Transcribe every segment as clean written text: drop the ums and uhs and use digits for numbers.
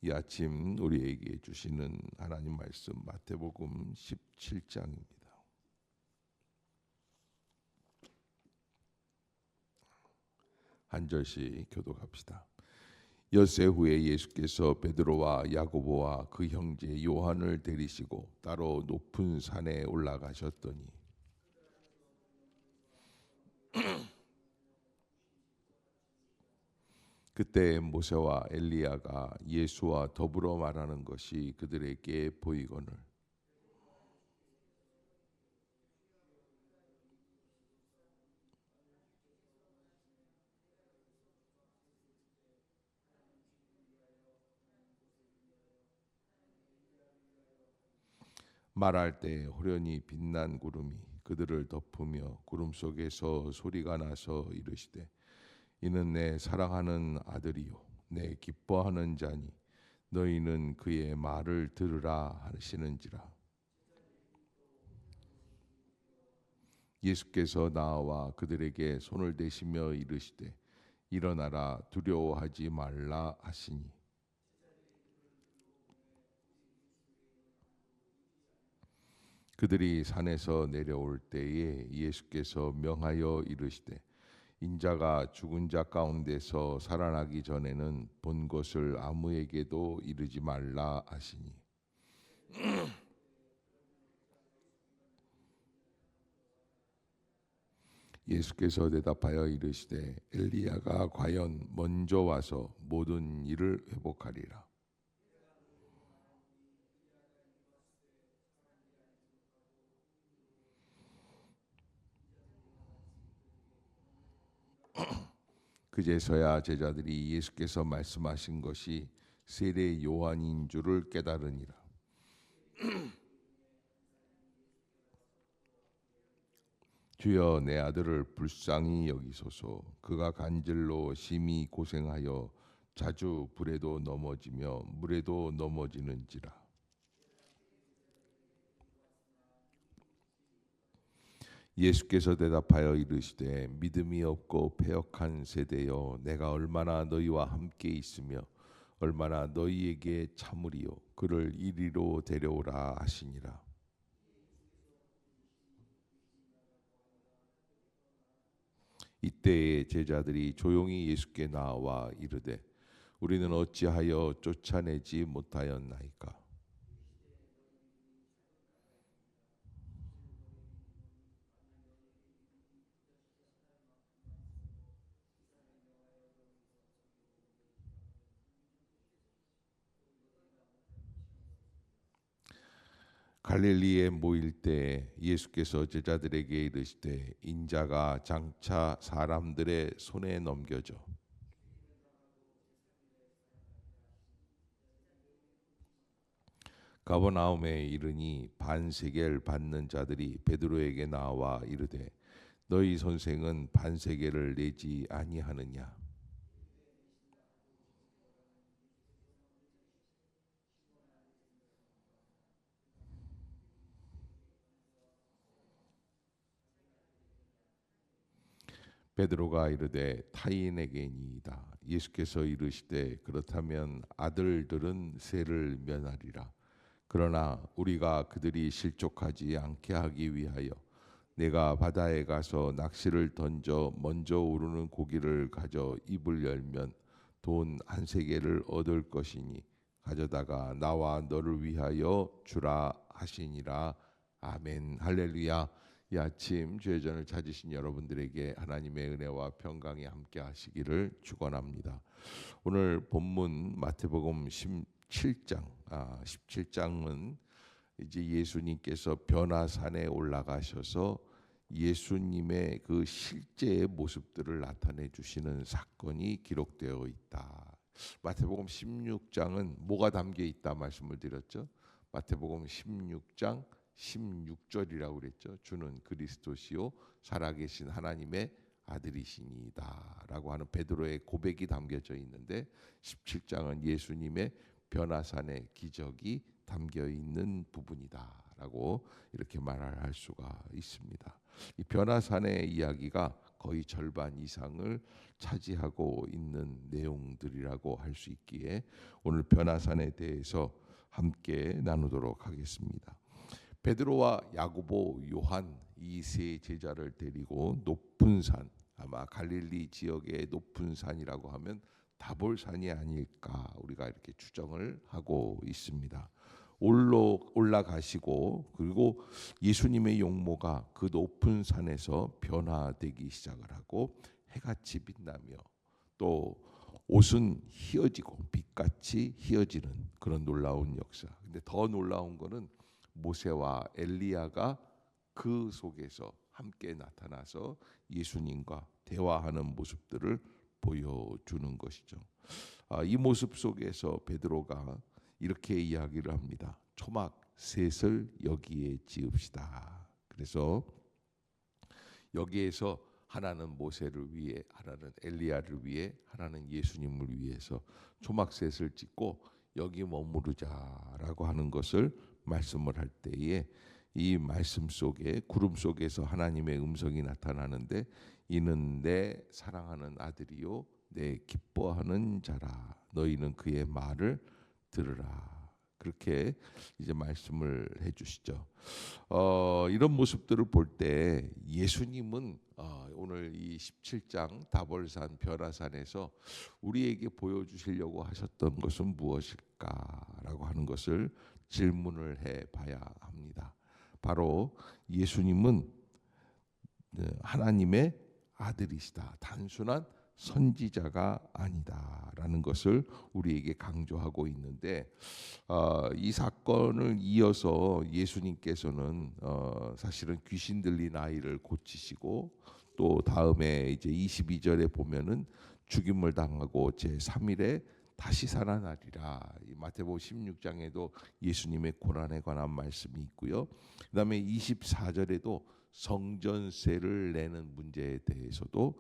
이 아침 우리에게 주시는 하나님 말씀 마태복음 17장입니다. 한 절씩 교독합시다. 엿새 후에 예수께서 베드로와 야고보와 그 형제 요한을 데리시고 따로 높은 산에 올라가셨더니 그때 모세와 엘리야가 예수와 더불어 말하는 것이 그들에게 보이거늘 말할 때 호련히 빛난 구름이 그들을 덮으며 구름 속에서 소리가 나서 이르시되 이는 내 사랑하는 아들이요 내 기뻐하는 자니 너희는 그의 말을 들으라 하시는지라. 예수께서 나와 그들에게 손을 대시며 이르시되 일어나라 두려워하지 말라 하시니 그들이 산에서 내려올 때에 예수께서 명하여 이르시되 인자가 죽은 자 가운데서 살아나기 전에는 본 것을 아무에게도 이르지 말라 하시니 예수께서 대답하여 이르시되 엘리야가 과연 먼저 와서 모든 일을 회복하리라. 그제서야 제자들이 예수께서 말씀하신 것이 세례 요한인 줄을 깨달으니라. 주여 내 아들을 불쌍히 여기소서. 그가 간질로 심히 고생하여 자주 불에도 넘어지며 물에도 넘어지는지라. 예수께서 대답하여 이르시되 믿음이 없고 패역한 세대여 내가 얼마나 너희와 함께 있으며 얼마나 너희에게 참으리요 그를 이리로 데려오라 하시니라. 이때에 제자들이 조용히 예수께 나와 이르되 우리는 어찌하여 쫓아내지 못하였나이까. 갈릴리에 모일 때 예수께서 제자들에게 이르시되 인자가 장차 사람들의 손에 넘겨져 가버나움에 이르니 반세겔 받는 자들이 베드로에게 나와 이르되 너희 선생은 반세겔을 내지 아니하느냐. 베드로가 이르되 타인에게니이다. 예수께서 이르시되 그렇다면 아들들은 세를 면하리라. 그러나 우리가 그들이 실족하지 않게 하기 위하여 내가 바다에 가서 낚시를 던져 먼저 오르는 고기를 가져 입을 열면 돈 한 세겔을 얻을 것이니 가져다가 나와 너를 위하여 주라 하시니라. 아멘. 할렐루야. 이 아침 죄전을 찾으신 여러분들에게 하나님의 은혜와 평강이 함께 하시기를 축원합니다. 오늘 본문 마태복음 17장은 이제 예수님께서 변화산에 올라가셔서 예수님의 그 실제의 모습들을 나타내 주시는 사건이 기록되어 있다. 마태복음 16장은 뭐가 담겨 있다 말씀을 드렸죠. 마태복음 16장 16절이라고 그랬죠. 주는 그리스도시요 살아계신 하나님의 아들이시니이다 라고 하는 베드로의 고백이 담겨져 있는데 17장은 예수님의 변화산의 기적이 담겨 있는 부분이다 라고 이렇게 말할 수가 있습니다. 이 변화산의 이야기가 거의 절반 이상을 차지하고 있는 내용들이라고 할 수 있기에 오늘 변화산에 대해서 함께 나누도록 하겠습니다. 베드로와 야고보, 요한 이 세 제자를 데리고 높은 산, 아마 갈릴리 지역의 높은 산이라고 하면 다볼산이 아닐까 우리가 이렇게 추정을 하고 있습니다. 올라가시고 그리고 예수님의 용모가 그 높은 산에서 변화되기 시작을 하고 해같이 빛나며 또 옷은 휘어지고 빛같이 휘어지는 그런 놀라운 역사. 근데 더 놀라운 거는 모세와 엘리야가 그 속에서 함께 나타나서 예수님과 대화하는 모습들을 보여주는 것이죠. 이 모습 속에서 베드로가 이렇게 이야기를 합니다. 초막 셋을 여기에 지읍시다. 그래서 여기에서 하나는 모세를 위해, 하나는 엘리야를 위해, 하나는 예수님을 위해서 초막 셋을 짓고 여기 머무르자라고 하는 것을 말씀을 할 때에 이 말씀 속에 구름 속에서 하나님의 음성이 나타나는데 이는 내 사랑하는 아들이요 내 기뻐하는 자라 너희는 그의 말을 들으라. 그렇게 이제 말씀을 해주시죠. 이런 모습들을 볼 때 예수님은 오늘 이 17장 다볼산 변화산에서 우리에게 보여주시려고 하셨던 것은 무엇일까라고 하는 것을 질문을 해봐야 합니다. 바로 예수님은 하나님의 아들이시다. 단순한 선지자가 아니다라는 것을 우리에게 강조하고 있는데 이 사건을 이어서 예수님께서는 사실은 귀신 들린 아이를 고치시고 또 다음에 이제 22절에 보면은 죽임을 당하고 제 3일에 다시 살아나리라. 이 마태복음 16장에도 예수님의 고난에 관한 말씀이 있고요. 그다음에 24절에도 성전세를 내는 문제에 대해서도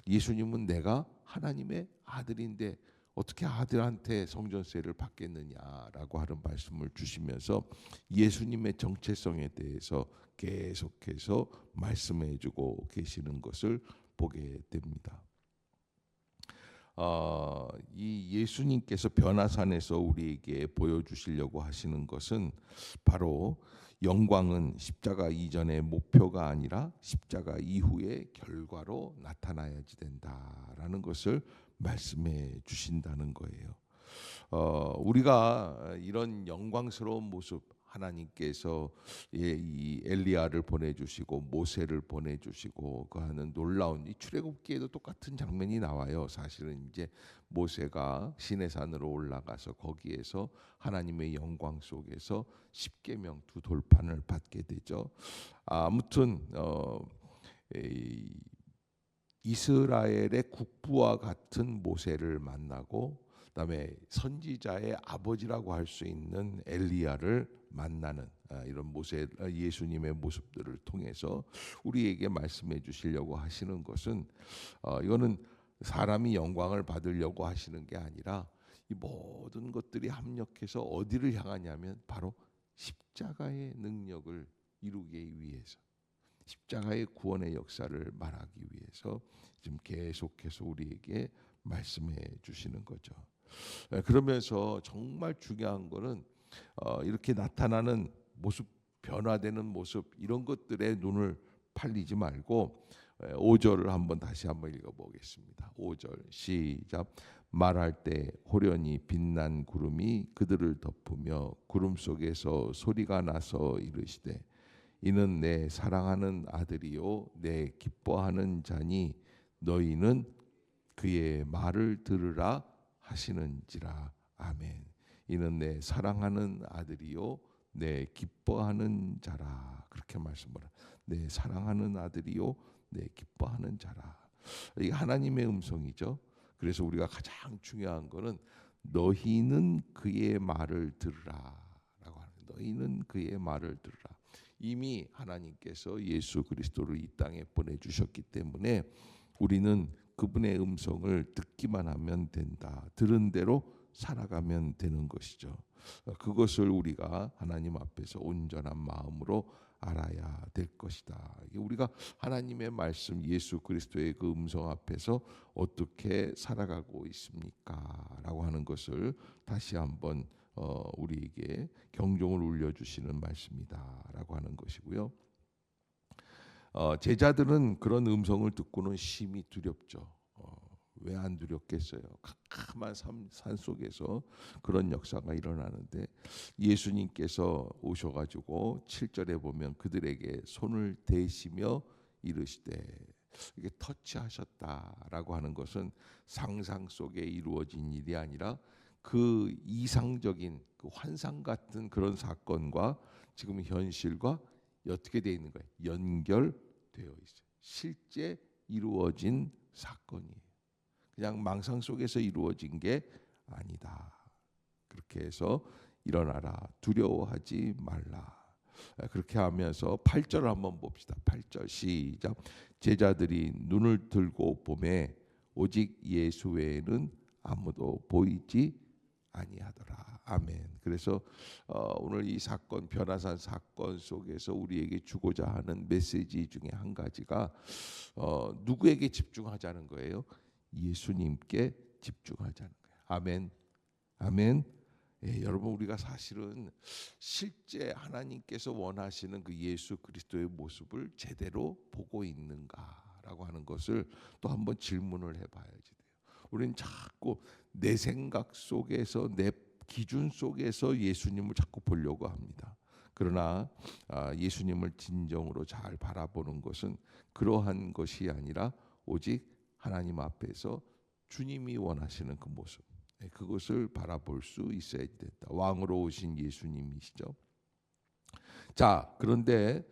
예수님은 내가 하나님의 아들인데 어떻게 아들한테 성전세를 받겠느냐라고 하는 말씀을 주시면서 예수님의 정체성에 대해서 계속해서 말씀해주고 계시는 것을 보게 됩니다. 이 예수님께서 변화산에서 우리에게 보여주시려고 하시는 것은 바로 영광은 십자가 이전의 목표가 아니라 십자가 이후의 결과로 나타나야지 된다라는 것을 말씀해 주신다는 거예요. 우리가 이런 영광스러운 모습 하나님께서 이 엘리야를 보내주시고 모세를 보내주시고 그 하는 놀라운 이 출애굽기에도 똑같은 장면이 나와요. 사실은 이제 모세가 시내산으로 올라가서 거기에서 하나님의 영광 속에서 십계명 두 돌판을 받게 되죠. 아무튼 이스라엘의 국부와 같은 모세를 만나고 그다음에 선지자의 아버지라고 할 수 있는 엘리야를 만나는 이런 예수님의 모습들을 통해서 우리에게 말씀해 주시려고 하시는 것은 이거는 사람이 영광을 받으려고 하시는 게 아니라 이 모든 것들이 합력해서 어디를 향하냐면 바로 십자가의 능력을 이루기 위해서 십자가의 구원의 역사를 말하기 위해서 지금 계속해서 우리에게 말씀해 주시는 거죠. 그러면서 정말 중요한 거는 이렇게 나타나는 모습, 변화되는 모습 이런 것들에 눈을 팔리지 말고 5절을 다시 한번 읽어보겠습니다. 5절 시작. 말할 때 호련히 빛난 구름이 그들을 덮으며 구름 속에서 소리가 나서 이르시되 이는 내 사랑하는 아들이요 내 기뻐하는 자니 너희는 그의 말을 들으라 하시는지라. 아멘. 이는 내 사랑하는 아들이요 내 기뻐하는 자라. 그렇게 말씀을 내 사랑하는 아들이요 내 기뻐하는 자라. 이게 하나님의 음성이죠. 그래서 우리가 가장 중요한 거는 너희는 그의 말을 들으라라고 하는 너희는 그의 말을 들으라. 이미 하나님께서 예수 그리스도를 이 땅에 보내주셨기 때문에 우리는 그분의 음성을 듣기만 하면 된다. 들은 대로 살아가면 되는 것이죠. 그것을 우리가 하나님 앞에서 온전한 마음으로 알아야 될 것이다. 우리가 하나님의 말씀 예수 그리스도의 그 음성 앞에서 어떻게 살아가고 있습니까? 라고 하는 것을 다시 한번 우리에게 경종을 울려주시는 말씀이다 라고 하는 것이고요. 제자들은 그런 음성을 듣고는 심히 두렵죠. 왜 안 두렵겠어요? 캄캄한 산 속에서 그런 역사가 일어나는데 예수님께서 오셔가지고 7절에 보면 그들에게 손을 대시며 이르시되, 이게 터치하셨다라고 하는 것은 상상 속에 이루어진 일이 아니라 그 이상적인 그 환상 같은 그런 사건과 지금 현실과 어떻게 되어 있는 거예요? 연결되어 있어요. 실제 이루어진 사건이에요. 그냥 망상 속에서 이루어진 게 아니다. 그렇게 해서 일어나라, 두려워하지 말라. 그렇게 하면서 8절을 한번 봅시다. 8절 시작. 제자들이 눈을 들고 보매 오직 예수 외에는 아무도 보이지 아니하더라. 아멘. 그래서 오늘 이 사건, 변화산 사건 속에서 우리에게 주고자 하는 메시지 중에 한 가지가 누구에게 집중하자는 거예요? 예수님께 집중하자는 거예요. 아멘. 아멘. 여러분, 우리가 사실은 실제 하나님께서 원하시는 그 예수 그리스도의 모습을 제대로 보고 있는가라고 하는 것을 또 한번 질문을 해봐야지 돼요. 우리는 자꾸 내 생각 속에서, 내 기준 속에서 예수님을 자꾸 보려고 합니다. 그러나 예수님을 진정으로 잘 바라보는 것은 그러한 것이 아니라 오직 하나님 앞에서 주님이 원하시는 그 모습, 그것을 바라볼 수 있어야 된다. 왕으로 오신 예수님이시죠. 자, 그런데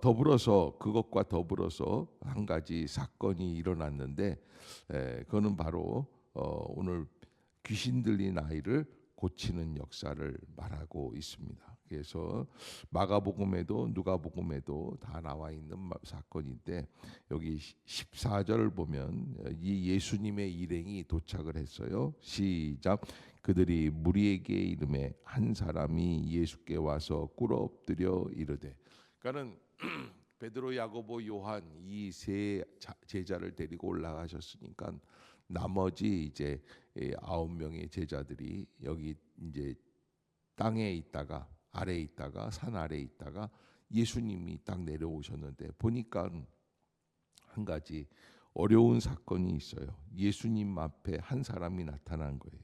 더불어서 그것과 더불어서 한 가지 사건이 일어났는데, 그거는 바로 오늘 귀신 들린 아이를 고치는 역사를 말하고 있습니다. 그래서 마가복음에도 누가복음에도 다 나와 있는 사건인데, 여기 14절을 보면 이 예수님의 일행이 도착을 했어요. 시작. 그들이 무리에게 이르매 한 사람이 예수께 와서 꿇어 엎드려 이르되. 그러니까는 베드로, 야고보, 요한 이 세 제자를 데리고 올라가셨으니까 나머지 이제 9명의 제자들이 여기 이제 땅에 있다가 아래에 있다가 산 아래에 있다가 예수님이 딱 내려오셨는데 보니까 한 가지 어려운 사건이 있어요. 예수님 앞에 한 사람이 나타난 거예요.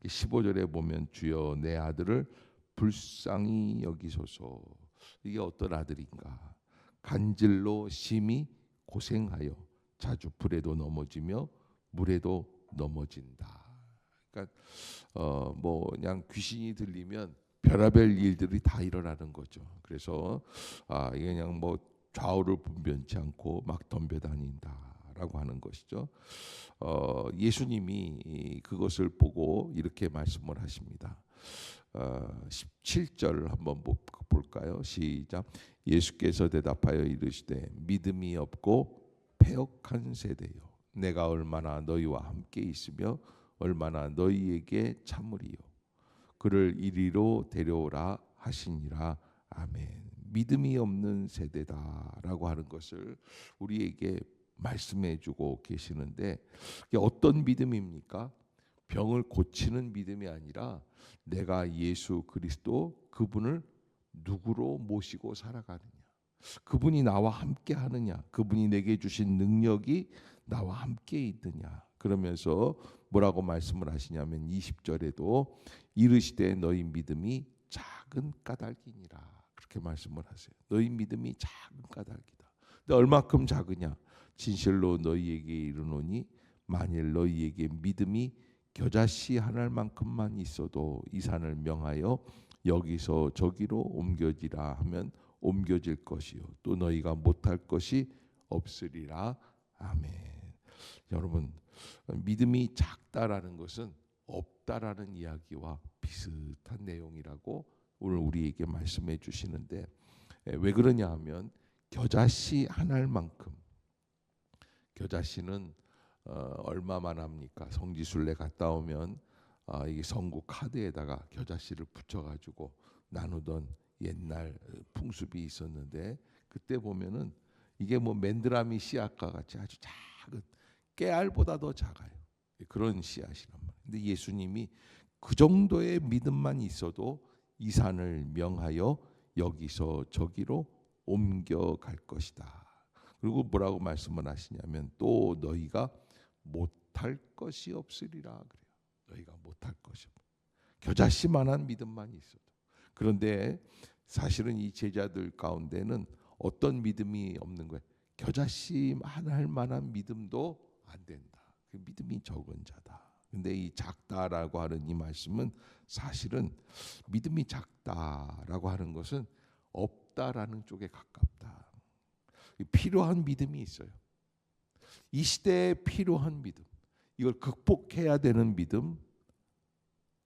15절에 보면 주여 내 아들을 불쌍히 여기소서. 이게 어떤 아들인가? 간질로 심히 고생하여 자주 불에도 넘어지며 물에도 넘어진다. 그러니까 뭐 그냥 귀신이 들리면 별의별 일들이 다 일어나는 거죠. 그래서 이게 그냥 뭐 좌우를 분변치 않고 막 덤벼다닌다라고 하는 것이죠. 예수님이 그것을 보고 이렇게 말씀을 하십니다. 17절 한번 볼까요? 시작. 예수께서 대답하여 이르시되 믿음이 없고 패역한 세대요. 내가 얼마나 너희와 함께 있으며 얼마나 너희에게 참으리요. 그를 이리로 데려오라 하시니라. 아멘. 믿음이 없는 세대다라고 하는 것을 우리에게 말씀해주고 계시는데, 이게 어떤 믿음입니까? 병을 고치는 믿음이 아니라 내가 예수 그리스도 그분을 누구로 모시고 살아가느냐, 그분이 나와 함께 하느냐, 그분이 내게 주신 능력이 나와 함께 있느냐. 그러면서 뭐라고 말씀을 하시냐면 20절에도 이르시되 너희 믿음이 작은 까닭이니라. 그렇게 말씀을 하세요. 너희 믿음이 작은 까닭이다. 근데 얼마큼 작으냐? 진실로 너희에게 이르노니 만일 너희에게 믿음이 겨자씨 한 알만큼만 있어도 이 산을 명하여 여기서 저기로 옮겨지라 하면 옮겨질 것이요 또 너희가 못할 것이 없으리라. 아멘. 여러분, 믿음이 작다라는 것은 없다라는 이야기와 비슷한 내용이라고 오늘 우리에게 말씀해 주시는데, 왜 그러냐 하면 겨자씨 한 알만큼, 겨자씨는 얼마만 합니까? 성지순례 갔다 오면 이게 선구 카드에다가 겨자씨를 붙여가지고 나누던 옛날 풍습이 있었는데, 그때 보면은 이게 뭐 맨드라미 씨앗과 같이 아주 작은 깨알보다 더 작아요. 그런 씨앗이란 말이에요. 근데 예수님이 그 정도의 믿음만 있어도 이 산을 명하여 여기서 저기로 옮겨갈 것이다. 그리고 뭐라고 말씀을 하시냐면 또 너희가 못할 것이 없으리라 그래요. 너희가 못할 것이 없. 겨자씨만한 믿음만 있어도. 그런데 사실은 이 제자들 가운데는 어떤 믿음이 없는 거예요. 겨자씨 할 만한 믿음도 안 된다. 그 믿음이 적은 자다. 근데 이 작다라고 하는 이 말씀은 사실은 믿음이 작다라고 하는 것은 없다라는 쪽에 가깝다. 필요한 믿음이 있어요. 이 시대에 필요한 믿음, 이걸 극복해야 되는 믿음,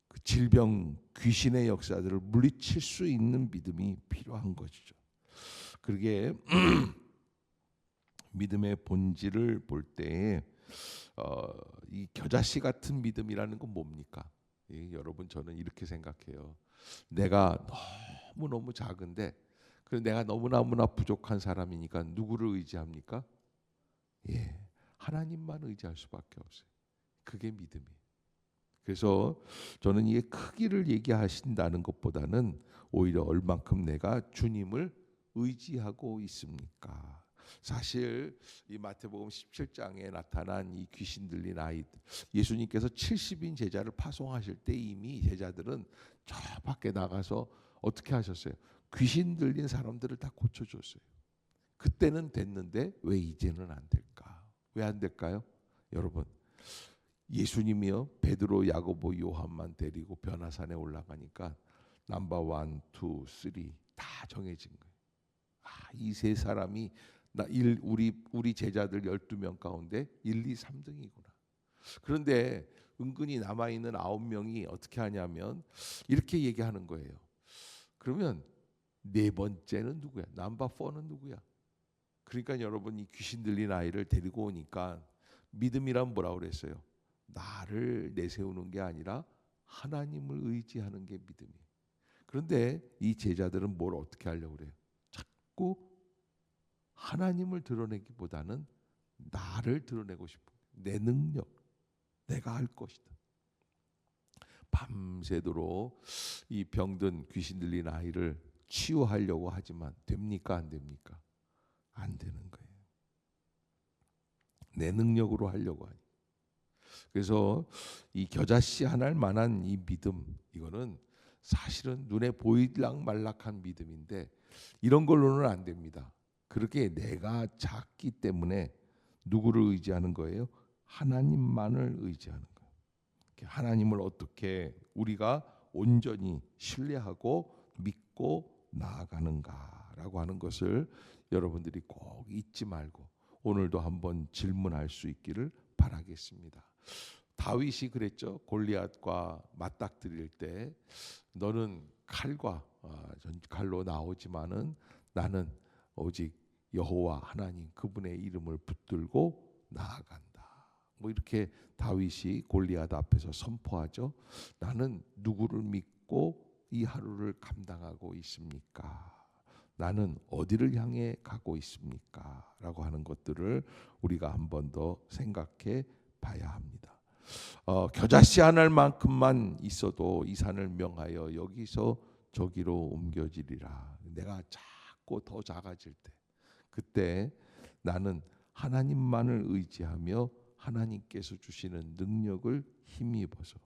그 질병, 귀신의 역사들을 물리칠 수 있는 믿음이 필요한 것이죠. 그게 믿음의 본질을 볼 때에 이 겨자씨 같은 믿음이라는 건 뭡니까? 여러분, 저는 이렇게 생각해요. 내가 너무 작은데, 그래서 내가 너무나 부족한 사람이니까 누구를 의지합니까? 하나님만 의지할 수밖에 없어요. 그게 믿음이에요. 그래서 저는 이게 크기를 얘기하신다는 것보다는 오히려 얼만큼 내가 주님을 의지하고 있습니까? 사실 이 마태복음 17장에 나타난 이 귀신 들린 아이들, 예수님께서 70인 제자를 파송하실 때 이미 제자들은 저 밖에 나가서 어떻게 하셨어요? 귀신 들린 사람들을 다 고쳐줬어요. 그때는 됐는데 왜 이제는 안 될까? 왜 안 될까요? 여러분, 예수님이요 베드로, 야고보, 요한만 데리고 변화산에 올라가니까 넘버 1, 2, 3 다 정해진 거예요. 이 세 사람이 우리 제자들 12명 가운데 1, 2, 3등이구나. 그런데 은근히 남아있는 9명이 어떻게 하냐면 이렇게 얘기하는 거예요. 그러면 네 번째는 누구야? 넘버 4는 누구야? 그러니까 여러분, 이 귀신 들린 아이를 데리고 오니까 믿음이란 뭐라고 그랬어요? 나를 내세우는 게 아니라 하나님을 의지하는 게 믿음이에요. 그런데 이 제자들은 뭘 어떻게 하려고 그래요? 자꾸 하나님을 드러내기보다는 나를 드러내고 싶어. 내 능력, 내가 할 것이다. 밤새도록 이 병든 귀신 들린 아이를 치유하려고 하지만 됩니까? 안 됩니까? 안 되는 거예요. 내 능력으로 하려고 하니. 그래서 이 겨자씨 하나일 만한 이 믿음, 이거는 사실은 눈에 보일락 말락한 믿음인데 이런 걸로는 안 됩니다. 그렇게 내가 작기 때문에 누구를 의지하는 거예요? 하나님만을 의지하는 거예요. 하나님을 어떻게 우리가 온전히 신뢰하고 믿고 나아가는가라고 하는 것을 여러분들이 꼭 잊지 말고 오늘도 한번 질문할 수 있기를 바라겠습니다. 다윗이 그랬죠. 골리앗과 맞닥뜨릴 때 너는 칼로 나오지만은 나는 오직 여호와 하나님 그분의 이름을 붙들고 나아간다. 뭐 이렇게 다윗이 골리앗 앞에서 선포하죠. 나는 누구를 믿고 이 하루를 감당하고 있습니까? 나는 어디를 향해 가고 있습니까? 라고 하는 것들을 우리가 한 번 더 생각해 봐야 합니다. 겨자씨 하나만큼만 있어도 이 산을 명하여 여기서 저기로 옮겨지리라. 내가 자꾸 더 작아질 때, 그때 나는 하나님만을 의지하며 하나님께서 주시는 능력을 힘입어서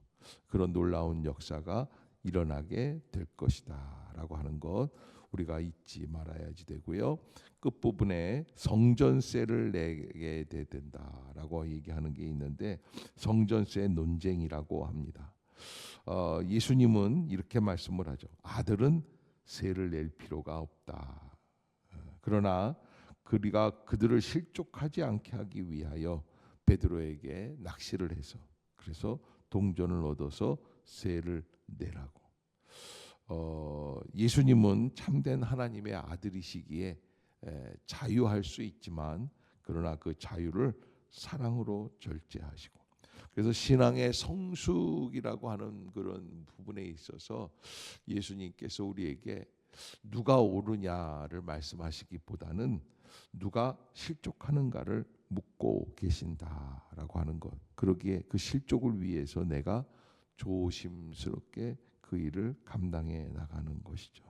그런 놀라운 역사가 일어나게 될 것이다 라고 하는 것 우리가 잊지 말아야지 되고요. 끝부분에 성전세를 내게 된다라고 얘기하는 게 있는데 성전세 논쟁이라고 합니다. 예수님은 이렇게 말씀을 하죠. 아들은 세를 낼 필요가 없다. 그러나 우리가 그들을 실족하지 않게 하기 위하여 베드로에게 낚시를 해서 그래서 동전을 얻어서 세를 내라고. 예수님은 참된 하나님의 아들이시기에 자유할 수 있지만 그러나 그 자유를 사랑으로 절제하시고 그래서 신앙의 성숙이라고 하는 그런 부분에 있어서 예수님께서 우리에게 누가 옳으냐를 말씀하시기보다는 누가 실족하는가를 묻고 계신다라고 하는 것. 그러기에 그 실족을 위해서 내가 조심스럽게 그 일을 감당해 나가는 것이죠.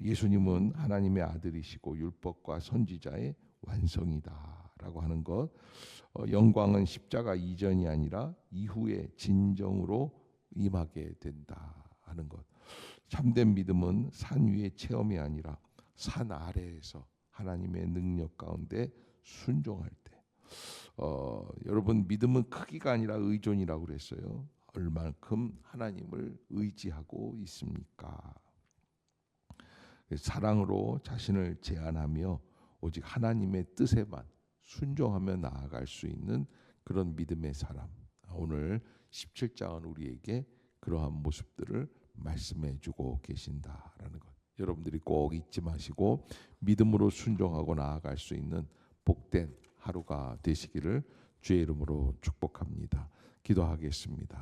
예수님은 하나님의 아들이시고 율법과 선지자의 완성이다라고 하는 것. 영광은 십자가 이전이 아니라 이후에 진정으로 임하게 된다 하는 것. 참된 믿음은 산 위의 체험이 아니라 산 아래에서 하나님의 능력 가운데 순종할 때. 여러분, 믿음은 크기가 아니라 의존이라고 그랬어요. 얼만큼 하나님을 의지하고 있습니까? 사랑으로 자신을 제한하며 오직 하나님의 뜻에만 순종하며 나아갈 수 있는 그런 믿음의 사람. 오늘 17장은 우리에게 그러한 모습들을 말씀해 주고 계신다라는 것. 여러분들이 꼭 잊지 마시고 믿음으로 순종하고 나아갈 수 있는 복된 하루가 되시기를 주의 이름으로 축복합니다. 기도하겠습니다.